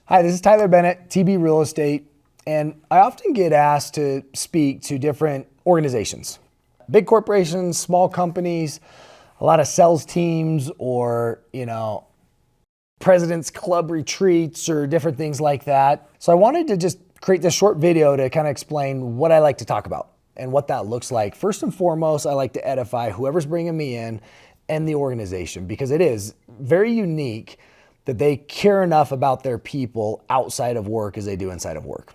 Hi, this is Tyler Bennett, TB Real Estate, and I often get asked to speak to different organizations. Big corporations, small companies, a lot of sales teams, or, President's Club retreats or different things like that. So I wanted to just create this short video to kind of explain what I like to talk about and what that looks like. First and foremost, I like to edify whoever's bringing me in and the organization, because it is very unique that they care enough about their people outside of work as they do inside of work.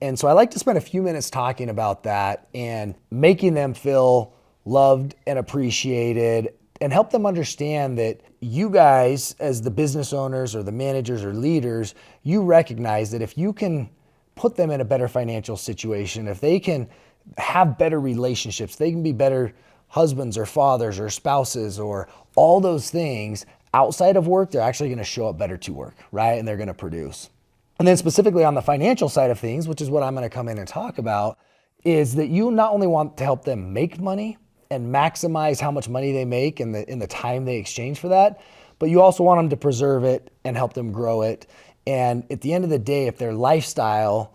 And so I like to spend a few minutes talking about that and making them feel loved and appreciated and help them understand that you guys, as the business owners or the managers or leaders, you recognize that if you can put them in a better financial situation, if they can have better relationships, they can be better husbands or fathers or spouses or all those things outside of work, they're actually going to show up better to work, right? And they're going to produce. And then specifically on the financial side of things, which is what I'm going to come in and talk about, is that you not only want to help them make money and maximize how much money they make and in the time they exchange for that, but you also want them to preserve it and help them grow it. And at the end of the day, if their lifestyle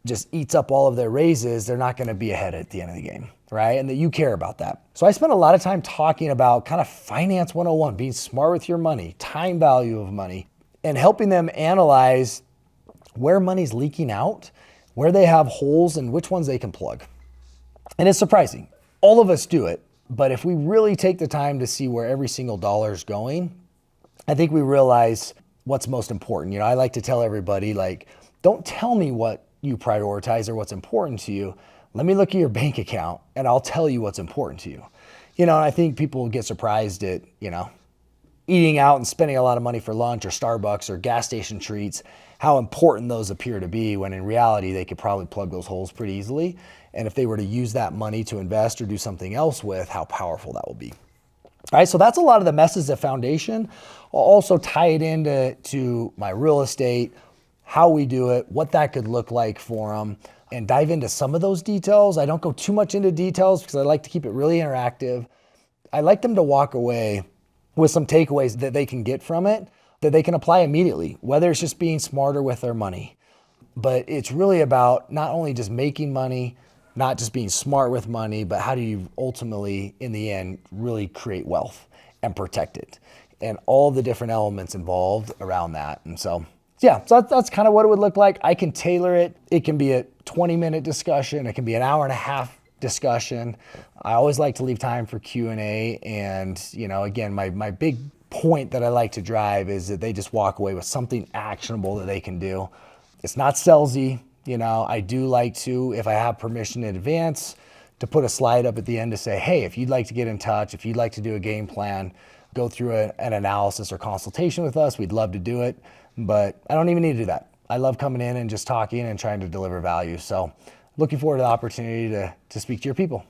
just eats up all of their raises, they're not going to be ahead at the end of the game, right? And that you care about that. So I spent a lot of time talking about kind of finance 101, being smart with your money, time value of money, and helping them analyze where money's leaking out, where they have holes, and which ones they can plug. And it's surprising. All of us do it, but if we really take the time to see where every single dollar is going, I think we realize what's most important. I like to tell everybody, don't tell me what you prioritize or what's important to you. Let me look at your bank account and I'll tell you what's important to you. And I think people get surprised at, eating out and spending a lot of money for lunch or Starbucks or gas station treats, how important those appear to be, when in reality, they could probably plug those holes pretty easily. And if they were to use that money to invest or do something else with, how powerful that will be. All right, so that's a lot of the message, the foundation. I'll also tie it into my real estate, how we do it, what that could look like for them, and dive into some of those details. I don't go too much into details because I like to keep it really interactive. I like them to walk away with some takeaways that they can get from it, that they can apply immediately, whether it's just being smarter with their money. But it's really about not only just making money, not just being smart with money, but how do you ultimately, in the end, really create wealth and protect it, and all the different elements involved around that. And so that's kind of what it would look like. I can tailor it. It can be a 20-minute discussion. It can be an hour and a half discussion. I always like to leave time for Q&A. And, again, my big point that I like to drive is that they just walk away with something actionable that they can do. It's not salesy. I do like to, if I have permission in advance, to put a slide up at the end to say, hey, if you'd like to get in touch, if you'd like to do a game plan, go through an analysis or consultation with us, we'd love to do it. But I don't even need to do that. I love coming in and just talking and trying to deliver value. So looking forward to the opportunity to speak to your people.